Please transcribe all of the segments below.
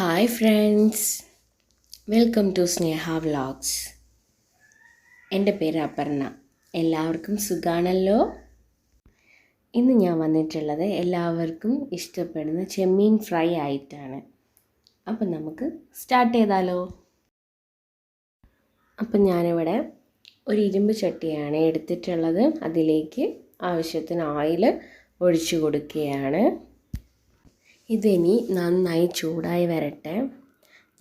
Hi friends, welcome to Sneha vlogs. എൻ്റെ പേര് അപർണ. എല്ലാവർക്കും സുഖാണല്ലോ. ഇന്ന് ഞാൻ വന്നിട്ടുള്ളത് എല്ലാവർക്കും ഇഷ്ടപ്പെടുന്ന ചെമ്മീൻ ഫ്രൈ ആയിട്ടാണ്. അപ്പം നമുക്ക് സ്റ്റാർട്ട് ചെയ്താലോ. അപ്പം ഞാനിവിടെ ഒരു ഇരുമ്പ് ചട്ടിയാണ് എടുത്തിട്ടുള്ളത്. അതിലേക്ക് ആവശ്യത്തിന് ഓയിൽ ഒഴിച്ചു കൊടുക്കുകയാണ്. ഇതിനി നന്നായി ചൂടായി വരട്ടെ.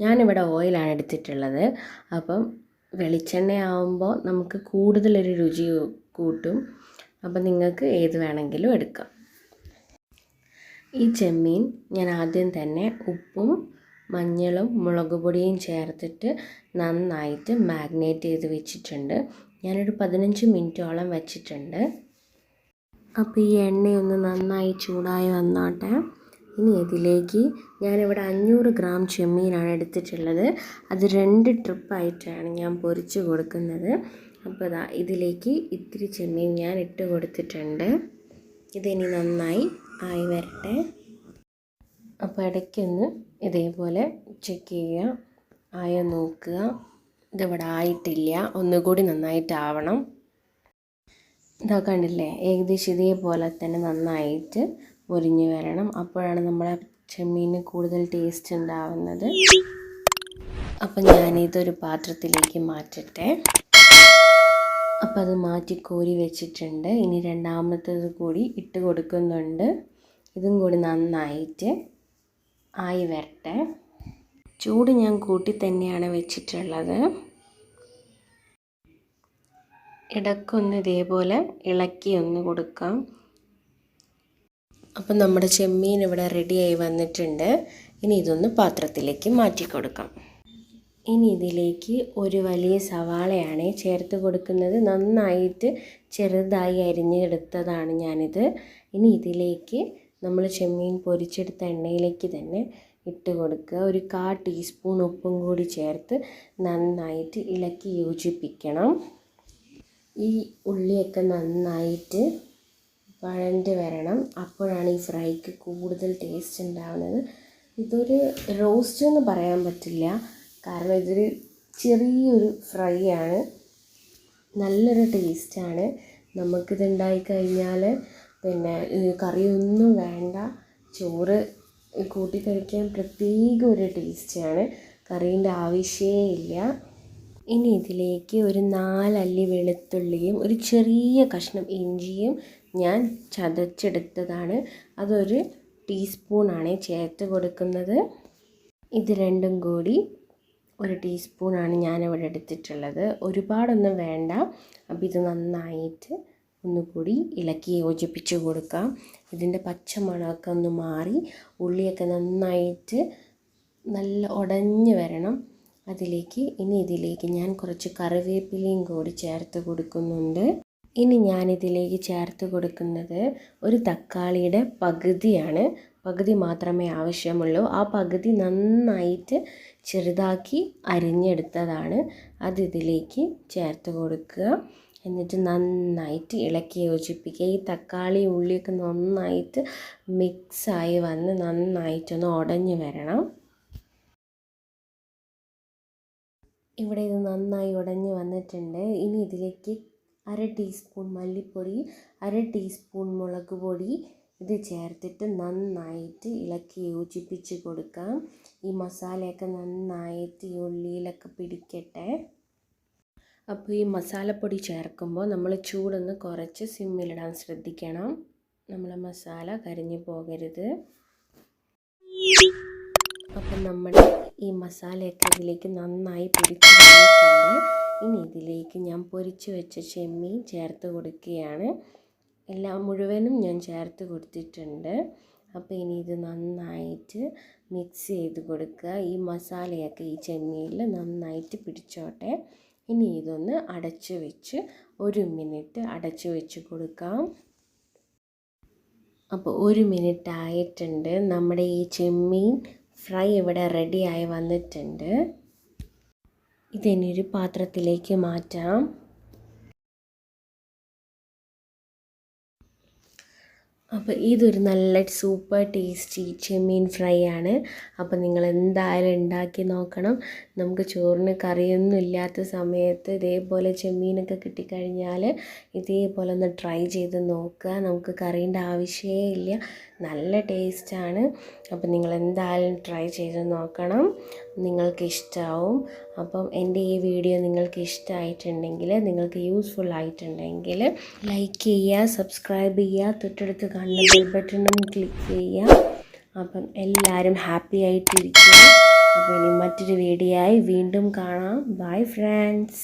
ഞാനിവിടെ ഓയിലാണ് എടുത്തിട്ടുള്ളത്. അപ്പം വെളിച്ചെണ്ണയാവുമ്പോൾ നമുക്ക് കൂടുതലൊരു രുചി കൂട്ടും. അപ്പം നിങ്ങൾക്ക് ഏത് വേണമെങ്കിലും എടുക്കാം. ഈ ചെമ്മീൻ ഞാൻ ആദ്യം തന്നെ ഉപ്പും മഞ്ഞളും മുളക് പൊടിയും ചേർത്തിട്ട് നന്നായിട്ട് മാഗ്നേറ്റ് ചെയ്ത് വെച്ചിട്ടുണ്ട്. ഞാനൊരു 15 മിനിറ്റോളം വെച്ചിട്ടുണ്ട്. അപ്പോൾ ഈ എണ്ണയൊന്ന് നന്നായി ചൂടായി വന്നോട്ടെ. ഇനി ഇതിലേക്ക് ഞാനിവിടെ 500 ഗ്രാം ചെമ്മീനാണ് എടുത്തിട്ടുള്ളത്. അത് 2 ട്രിപ്പായിട്ടാണ് ഞാൻ പൊരിച്ച് കൊടുക്കുന്നത്. അപ്പോൾ ഇതിലേക്ക് ഇത്തിരി ചെമ്മീൻ ഞാൻ ഇട്ട് കൊടുത്തിട്ടുണ്ട്. ഇതിനി നന്നായി ആയി വരട്ടെ. അപ്പോൾ ഇടയ്ക്കൊന്ന് ഇതേപോലെ ചെക്ക് ചെയ്യുക, ആയോ നോക്കുക. ഇതിവിടെ ആയിട്ടില്ല, ഒന്നുകൂടി നന്നായിട്ടാവണം. ഇതാ കണ്ടില്ലേ, ഏകദേശം ഇതേപോലെ തന്നെ നന്നായിട്ട് മുരിഞ്ഞ് വരണം. അപ്പോഴാണ് നമ്മളെ ചെമ്മീന് കൂടുതൽ ടേസ്റ്റ് ഉണ്ടാവുന്നത്. അപ്പം ഞാനിതൊരു പാത്രത്തിലേക്ക് മാറ്റട്ടെ. അപ്പം അത് മാറ്റി കോരി വെച്ചിട്ടുണ്ട്. ഇനി രണ്ടാമത്തേത് കൂടി ഇട്ട് കൊടുക്കുന്നുണ്ട്. ഇതും കൂടി നന്നായിട്ട് ആയി വരട്ടെ. ചൂട് ഞാൻ കൂട്ടി തന്നെയാണ് വെച്ചിട്ടുള്ളത്. ഇടയ്ക്കൊന്ന് ഇതേപോലെ ഇളക്കി ഒന്ന് കൊടുക്കാം. അപ്പം നമ്മുടെ ചെമ്മീൻ ഇവിടെ റെഡിയായി വന്നിട്ടുണ്ട്. ഇനി ഇതൊന്ന് പാത്രത്തിലേക്ക് മാറ്റി കൊടുക്കാം. ഇനി ഇതിലേക്ക് ഒരു വലിയ സവാളയാണ് ചേർത്ത് കൊടുക്കുന്നത്. നന്നായിട്ട് ചെറുതായി അരിഞ്ഞെടുത്തതാണ് ഞാനിത്. ഇനി ഇതിലേക്ക് നമ്മൾ ചെമ്മീൻ പൊരിച്ചെടുത്ത എണ്ണയിലേക്ക് തന്നെ ഇട്ട് കൊടുക്കുക. ഒരു 1/4 ടീസ്പൂൺ ഉപ്പും കൂടി ചേർത്ത് നന്നായിട്ട് ഇളക്കി യോജിപ്പിക്കണം. ഈ ഉള്ളിയൊക്കെ നന്നായിട്ട് വഴണ്ട് വരണം. അപ്പോഴാണ് ഈ ഫ്രൈക്ക് കൂടുതൽ ടേസ്റ്റ് ഉണ്ടാവുന്നത്. ഇതൊരു റോസ്റ്റ് എന്ന് പറയാൻ പറ്റില്ല, കാരണം ഇതൊരു ചെറിയൊരു ഫ്രൈ ആണ്. നല്ലൊരു ടേസ്റ്റാണ്. നമുക്കിത് ഉണ്ടായിക്കഴിഞ്ഞാൽ പിന്നെ കറിയൊന്നും വേണ്ട, ചോറ് കൂട്ടി കഴിക്കാൻ പ്രത്യേക ഒരു ടേസ്റ്റാണ്. കറീൻ്റെ ആവശ്യമേ ഇല്ല. ഇനി ഇതിലേക്ക് ഒരു 4 അല്ലി വെളുത്തുള്ളിയും ഒരു ചെറിയ കഷ്ണം ഇഞ്ചിയും ഞാൻ ചതച്ചെടുത്തതാണ്. അതൊരു ടീസ്പൂണാണ് ചേർത്ത് കൊടുക്കുന്നത്. ഇത് രണ്ടും കൂടി 1 ടീസ്പൂണാണ് ഞാനിവിടെ എടുത്തിട്ടുള്ളത്. ഒരുപാടൊന്നും വേണ്ട. അപ്പോൾ ഇത് നന്നായിട്ട് ഒന്നുകൂടി ഇളക്കി യോജിപ്പിച്ച് കൊടുക്കാം. ഇതിൻ്റെ പച്ചമണമൊക്കെ ഒന്ന് മാറി ഉള്ളിയൊക്കെ നന്നായിട്ട് നല്ല ഉടഞ്ഞ് വരണം. ഇതിലേക്ക് ഞാൻ കുറച്ച് കറിവേപ്പിലയും കൂടി ചേർത്ത് കൊടുക്കുന്നുണ്ട്. ഇനി ഞാനിതിലേക്ക് ചേർത്ത് കൊടുക്കുന്നത് ഒരു തക്കാളിയുടെ പകുതിയാണ്. പകുതി മാത്രമേ ആവശ്യമുള്ളൂ. ആ പകുതി നന്നായിട്ട് ചെറുതാക്കി അരിഞ്ഞെടുത്തതാണ്. ഇതിലേക്ക് ചേർത്ത് കൊടുക്കുക. എന്നിട്ട് നന്നായിട്ട് ഇളക്കി യോജിപ്പിക്കുക. ഈ തക്കാളി ഉള്ളിയൊക്കെ നന്നായിട്ട് മിക്സായി വന്ന് നന്നായിട്ടൊന്ന് ഉടഞ്ഞു വരണം. ഇവിടെ ഇത് നന്നായി ഉടഞ്ഞ് വന്നിട്ടുണ്ട്. ഇനി ഇതിലേക്ക് 1/2 ടീസ്പൂൺ മല്ലിപ്പൊടി, 1/2 ടീസ്പൂൺ മുളക് പൊടി ഇത് ചേർത്തിട്ട് നന്നായിട്ട് ഇളക്കി യോജിപ്പിച്ച് കൊടുക്കാം. ഈ മസാലയൊക്കെ നന്നായിട്ട് ഈ ഉള്ളിയിലൊക്കെ പിടിക്കട്ടെ. അപ്പോൾ ഈ മസാലപ്പൊടി ചേർക്കുമ്പോൾ നമ്മൾ ചൂടൊന്ന് കുറച്ച് സിമ്മിലിടാൻ ശ്രദ്ധിക്കണം. നമ്മളെ മസാല കരിഞ്ഞു പോകരുത്. അപ്പം നമ്മുടെ ഈ മസാലയൊക്കെ ഇതിലേക്ക് നന്നായി പിടിച്ച് വന്നിട്ടുണ്ട്. ഇനി ഇതിലേക്ക് ഞാൻ പൊരിച്ച് വെച്ച ചെമ്മീൻ ചേർത്ത് കൊടുക്കുകയാണ്. എല്ലാം മുഴുവനും ഞാൻ ചേർത്ത് കൊടുത്തിട്ടുണ്ട്. അപ്പോൾ ഇനി ഇത് നന്നായിട്ട് മിക്സ് ചെയ്ത് കൊടുക്കുക. ഈ മസാലയൊക്കെ ഈ ചെമ്മീനിൽ നന്നായിട്ട് പിടിച്ചോട്ടെ. ഇനി ഇതൊന്ന് അടച്ച് വെച്ച് 1 മിനിറ്റ് അടച്ച് വെച്ച് കൊടുക്കാം. അപ്പോൾ 1 മിനിറ്റ് ആയിട്ടുണ്ട്. നമ്മുടെ ഈ ചെമ്മീൻ ഫ്രൈ ഇവിടെ റെഡിയായി വന്നിട്ടുണ്ട്. ഇതിനൊരു പാത്രത്തിലേക്ക് മാറ്റാം. അപ്പോൾ ഇതൊരു നല്ല സൂപ്പർ ടേസ്റ്റി ചെമ്മീൻ ഫ്രൈ ആണ്. അപ്പോൾ നിങ്ങൾ എന്തായാലും ഉണ്ടാക്കി നോക്കണം. നമുക്ക് ചോറിന് കറിയൊന്നും ഇല്ലാത്ത സമയത്ത് ഇതേപോലെ ചെമ്മീനൊക്കെ കിട്ടിക്കഴിഞ്ഞാൽ ഇതേപോലെ ഒന്ന് ട്രൈ ചെയ്ത് നോക്കുക. നമുക്ക് കറീൻ്റെ ആവശ്യമേ ഇല്ല, നല്ല ടേസ്റ്റാണ്. അപ്പോൾ നിങ്ങൾ എന്തായാലും ട്രൈ ചെയ്ത് നോക്കണം, നിങ്ങൾക്ക് ഇഷ്ടമാവും. അപ്പം എൻ്റെ ഈ വീഡിയോ നിങ്ങൾക്ക് ഇഷ്ടമായിട്ടുണ്ടെങ്കിൽ, നിങ്ങൾക്ക് യൂസ്ഫുൾ ആയിട്ടുണ്ടെങ്കിൽ ലൈക്ക് ചെയ്യുക, സബ്സ്ക്രൈബ് ചെയ്യുക, തൊട്ടടുത്ത് കാണുന്ന ബെൽ ബട്ടണും ക്ലിക്ക് ചെയ്യുക. അപ്പം എല്ലാവരും ഹാപ്പി ആയിട്ടിരിക്കുക. അപ്പോൾ ഇനി മറ്റൊരു വീഡിയോ ആയി വീണ്ടും കാണാം. Bye friends.